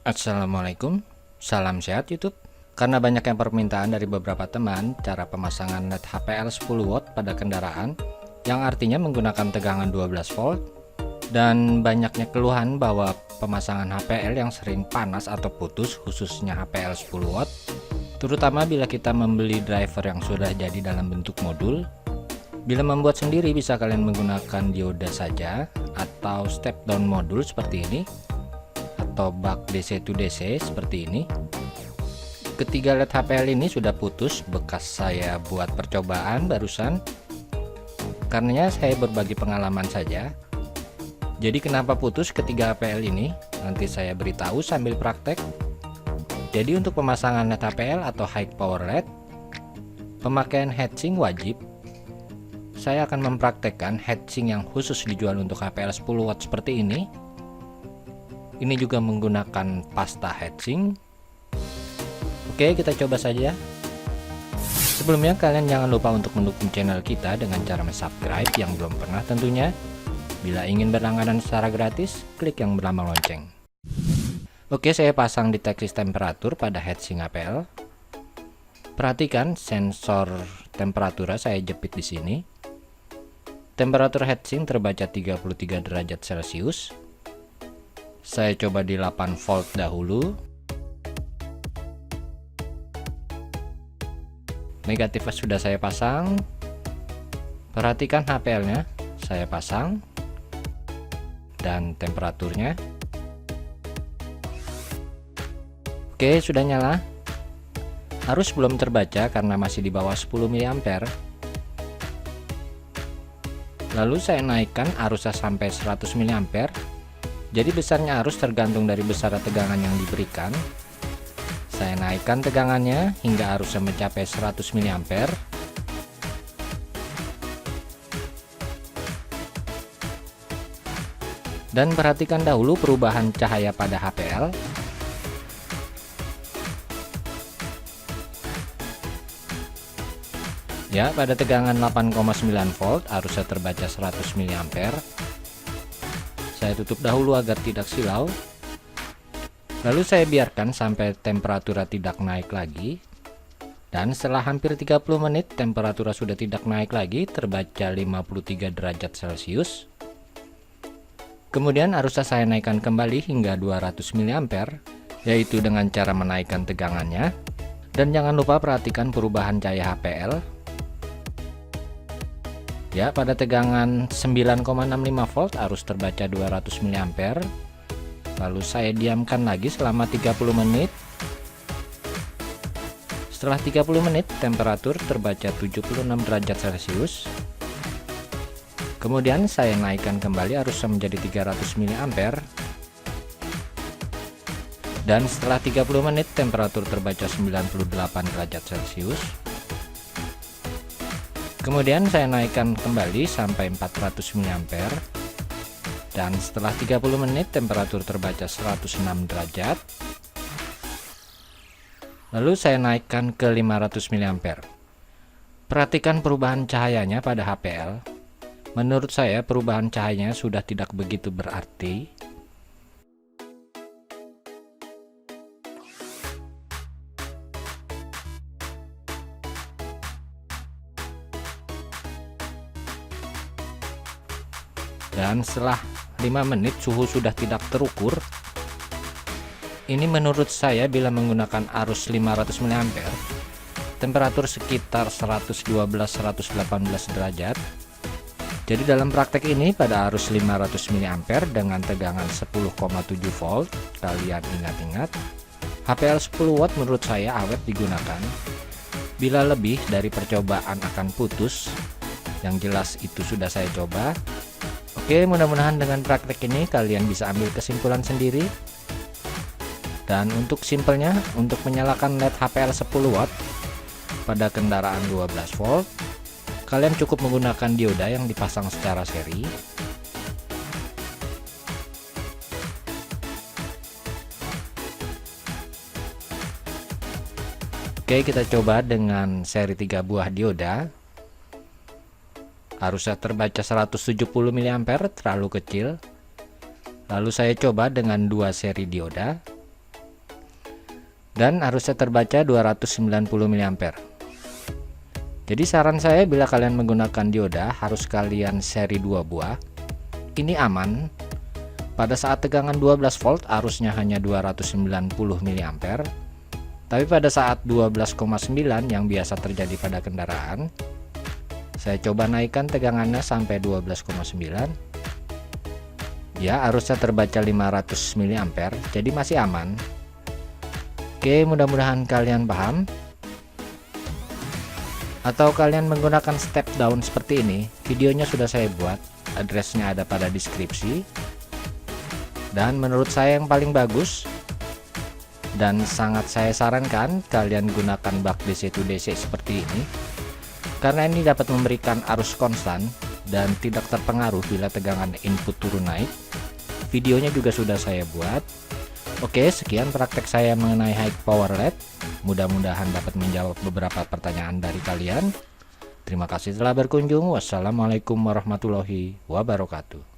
Assalamualaikum, salam sehat YouTube. Karena banyak yang permintaan dari beberapa teman cara pemasangan LED HPL 10 watt pada kendaraan, yang artinya menggunakan tegangan 12 volt, dan banyaknya keluhan bahwa pemasangan HPL yang sering panas atau putus, khususnya HPL 10 watt, terutama bila kita membeli driver yang sudah jadi dalam bentuk modul. Bila membuat sendiri bisa kalian menggunakan dioda saja atau step down modul seperti ini, atau buck DC to DC seperti ini. Ketiga LED HPL ini sudah putus, bekas saya buat percobaan barusan. Karenanya saya berbagi pengalaman saja. Jadi kenapa putus ketiga HPL ini? Nanti saya beritahu sambil praktek. Jadi untuk pemasangan LED HPL atau high power LED, pemakaian heatsink wajib. Saya akan mempraktekkan heatsink yang khusus dijual untuk HPL 10 watt seperti ini. Ini juga menggunakan pasta heatsink. Oke, kita coba saja. Sebelumnya kalian jangan lupa untuk mendukung channel kita dengan cara subscribe yang belum pernah tentunya. Bila ingin berlangganan secara gratis, klik yang bernama lonceng. Oke, saya pasang deteksi temperatur pada heatsink HPL. Perhatikan sensor temperatur saya jepit di sini. Temperatur heatsink terbaca 33 derajat Celcius. Saya coba di 8 volt dahulu. Negatifnya sudah saya pasang. Perhatikan HPL-nya, saya pasang. Dan temperaturnya. Oke, sudah nyala. Arus belum terbaca karena masih di bawah 10 mA. Lalu saya naikkan arusnya sampai 100 mA. Jadi besarnya arus tergantung dari besar tegangan yang diberikan. Saya naikkan tegangannya hingga arusnya mencapai 100 mA. Dan perhatikan dahulu perubahan cahaya pada HPL. Ya, pada tegangan 8,9 volt arusnya terbaca 100 mA. Saya tutup dahulu agar tidak silau. Lalu saya biarkan sampai temperatur tidak naik lagi. Dan setelah hampir 30 menit temperatur sudah tidak naik lagi, terbaca 53 derajat Celcius. Kemudian arusnya saya naikkan kembali hingga 200 mA, yaitu dengan cara menaikkan tegangannya. Dan jangan lupa perhatikan perubahan cahaya HPL. Ya, pada tegangan 9,65 volt arus terbaca 200 mA. Lalu saya diamkan lagi selama 30 menit. Setelah 30 menit temperatur terbaca 76 derajat Celcius. Kemudian saya naikkan kembali arusnya menjadi 300 mA. Dan setelah 30 menit temperatur terbaca 98 derajat Celcius. Kemudian saya naikkan kembali sampai 400 mA. Dan setelah 30 menit temperatur terbaca 106 derajat. Lalu saya naikkan ke 500 mA. Perhatikan perubahan cahayanya pada HPL. Menurut saya perubahan cahayanya sudah tidak begitu berarti. Dan setelah 5 menit suhu sudah tidak terukur. Ini menurut saya bila menggunakan arus 500 mA, temperatur sekitar 112-118 derajat. Jadi dalam praktek ini pada arus 500 mA dengan tegangan 10,7 volt, kalian ingat-ingat, HPL 10 watt menurut saya awet digunakan. Bila lebih dari percobaan akan putus, yang jelas itu sudah saya coba. Oke, mudah-mudahan dengan praktek ini kalian bisa ambil kesimpulan sendiri. Dan untuk simpelnya, untuk menyalakan LED HPL 10 watt pada kendaraan 12 volt, kalian cukup menggunakan dioda yang dipasang secara seri. Oke, kita coba dengan seri 3 buah dioda. Arusnya terbaca 170 mA, terlalu kecil. Lalu saya coba dengan 2 seri dioda. dan arusnya terbaca 290 mA. Jadi saran saya bila kalian menggunakan dioda harus kalian seri 2 buah. Ini aman. Pada saat tegangan 12 volt arusnya hanya 290 mA. Tapi pada saat 12,9 yang biasa terjadi pada kendaraan, saya coba naikkan tegangannya sampai 12,9. Ya, arusnya terbaca 500 mA, jadi masih aman. Oke, mudah-mudahan kalian paham. Atau kalian menggunakan step down seperti ini, videonya sudah saya buat, addressnya ada pada deskripsi. Dan menurut saya yang paling bagus dan sangat saya sarankan kalian gunakan bak DC to DC seperti ini, karena ini dapat memberikan arus konstan dan tidak terpengaruh bila tegangan input turun naik. Videonya juga sudah saya buat. Oke, sekian praktek saya mengenai high power LED. Mudah-mudahan dapat menjawab beberapa pertanyaan dari kalian. Terima kasih telah berkunjung. Wassalamualaikum warahmatullahi wabarakatuh.